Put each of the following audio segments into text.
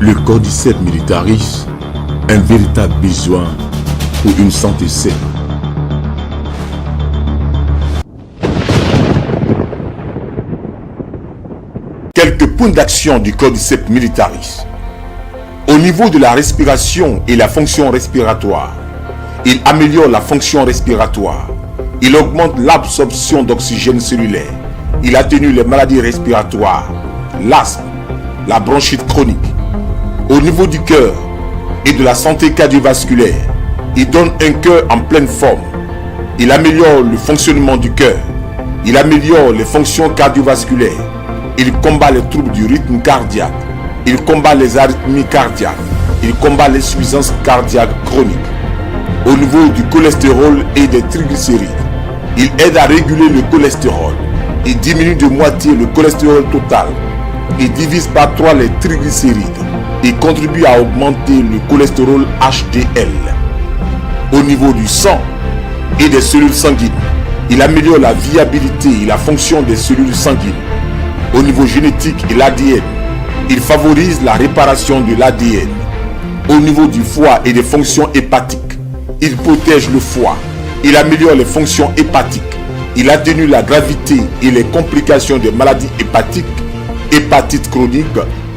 Le cordyceps militaris, un véritable besoin pour une santé saine. Quelques points d'action du cordyceps militaris. Au niveau de la respiration et la fonction respiratoire, il améliore la fonction respiratoire. Il augmente l'absorption d'oxygène cellulaire. Il atténue les maladies respiratoires, l'asthme, la bronchite chronique. Au niveau du cœur et de la santé cardiovasculaire, il donne un cœur en pleine forme. Il améliore le fonctionnement du cœur. Il améliore les fonctions cardiovasculaires. Il combat les troubles du rythme cardiaque. Il combat les arythmies cardiaques. Il combat l'insuffisance cardiaque chronique. Au niveau du cholestérol et des triglycérides, il aide à réguler le cholestérol. Il diminue de moitié le cholestérol total. Il divise par 3 les triglycérides. Il contribue à augmenter le cholestérol HDL. Au niveau du sang et des cellules sanguines, il améliore la viabilité et la fonction des cellules sanguines. Au niveau génétique et l'ADN, il favorise la réparation de l'ADN. Au niveau du foie et des fonctions hépatiques, il protège le foie. Il améliore les fonctions hépatiques. Il atténue la gravité et les complications des maladies hépatiques, hépatite chronique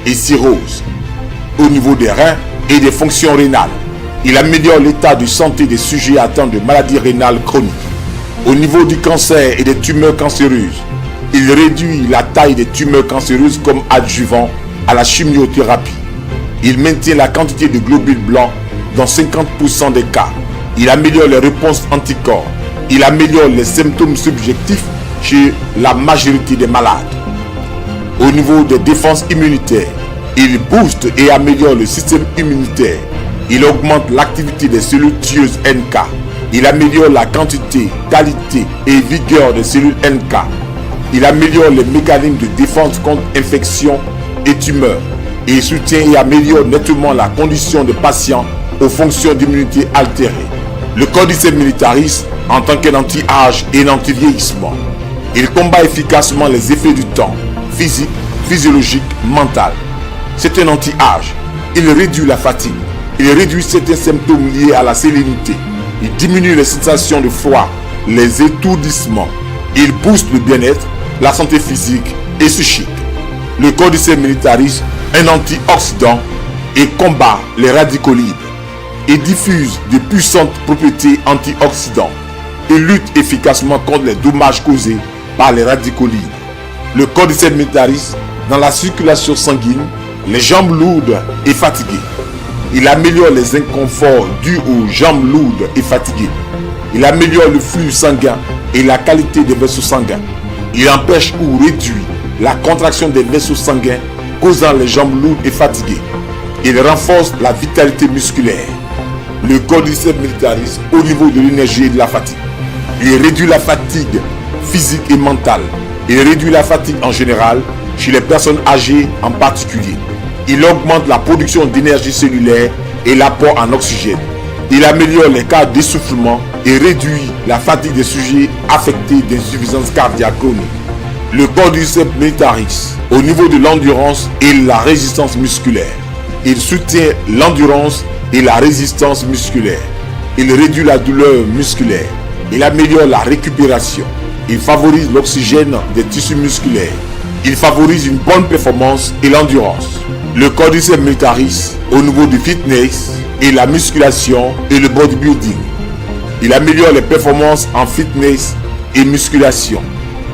et cirrhose. Au niveau des reins et des fonctions rénales, il améliore l'état de santé des sujets atteints de maladies rénales chroniques. Au niveau du cancer et des tumeurs cancéreuses, il réduit la taille des tumeurs cancéreuses comme adjuvant à la chimiothérapie. Il maintient la quantité de globules blancs dans 50% des cas. Il améliore les réponses anticorps. Il améliore les symptômes subjectifs chez la majorité des malades. Au niveau des défenses immunitaires, il booste et améliore le système immunitaire. Il augmente l'activité des cellules tueuses NK. Il améliore la quantité, qualité et vigueur des cellules NK. Il améliore les mécanismes de défense contre infections et tumeurs. Et il soutient et améliore nettement la condition des patients aux fonctions d'immunité altérées. Le cordyceps militaris en tant qu'un anti-âge et un anti-vieillissement. Il combat efficacement les effets du temps, physique, physiologique, mental. C'est un anti-âge. Il réduit la fatigue. Il réduit certains symptômes liés à la sérénité. Il diminue les sensations de froid, les étourdissements. Il booste le bien-être, la santé physique et psychique. Le cordyceps militaris, un antioxydant, et combat les radicaux libres. Il diffuse de puissantes propriétés antioxydantes. Il lutte efficacement contre les dommages causés par les radicaux libres. Le cordyceps militaris, dans la circulation sanguine, les jambes lourdes et fatiguées. Il améliore les inconforts dus aux jambes lourdes et fatiguées. Il améliore le flux sanguin et la qualité des vaisseaux sanguins. Il empêche ou réduit la contraction des vaisseaux sanguins causant les jambes lourdes et fatiguées. Il renforce la vitalité musculaire. Le cordyceps militaris au niveau de l'énergie et de la fatigue. Il réduit la fatigue physique et mentale. Il réduit la fatigue en général, chez les personnes âgées en particulier. Il augmente la production d'énergie cellulaire et l'apport en oxygène. Il améliore les cas d'essoufflement et réduit la fatigue des sujets affectés d'insuffisance cardiaque chronique. Le cordyceps militaris au niveau de l'endurance et la résistance musculaire. Il soutient l'endurance et la résistance musculaire. Il réduit la douleur musculaire. Il améliore la récupération. Il favorise l'oxygène des tissus musculaires. Il favorise une bonne performance et l'endurance. Le cordyceps militaris au niveau du fitness et la musculation et le bodybuilding. Il améliore les performances en fitness et musculation.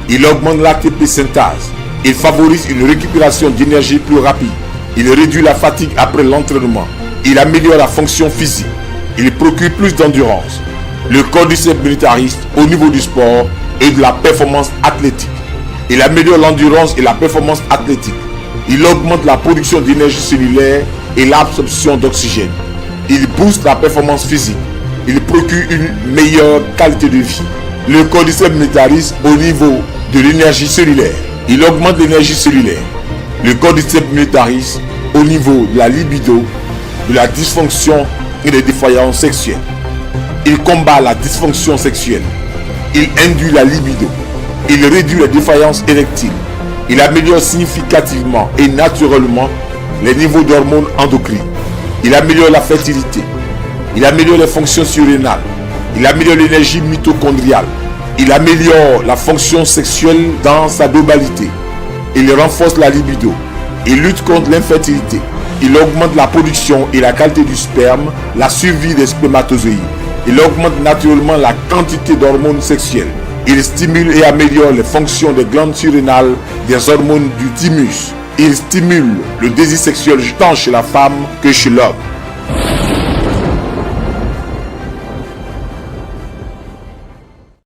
Il augmente l'ATP synthèse. Il favorise une récupération d'énergie plus rapide. Il réduit la fatigue après l'entraînement. Il améliore la fonction physique. Il procure plus d'endurance. Le cordyceps militaris au niveau du sport et de la performance athlétique. Il améliore l'endurance et la performance athlétique. Il augmente la production d'énergie cellulaire et l'absorption d'oxygène. Il booste la performance physique. Il procure une meilleure qualité de vie. Le cordyceps militaris au niveau de l'énergie cellulaire. Il augmente l'énergie cellulaire. Le cordyceps militaris au niveau de la libido, de la dysfonction et des défaillances sexuelles. Il combat la dysfonction sexuelle. Il induit la libido. Il réduit les défaillances érectiles. Il améliore significativement et naturellement les niveaux d'hormones endocrines. Il améliore la fertilité. Il améliore les fonctions surrénales. Il améliore l'énergie mitochondriale. Il améliore la fonction sexuelle dans sa globalité. Il renforce la libido. Il lutte contre l'infertilité. Il augmente la production et la qualité du sperme, la survie des spermatozoïdes. Il augmente naturellement la quantité d'hormones sexuelles. Il stimule et améliore les fonctions des glandes surrénales, des hormones du thymus. Il stimule le désir sexuel tant chez la femme que chez l'homme.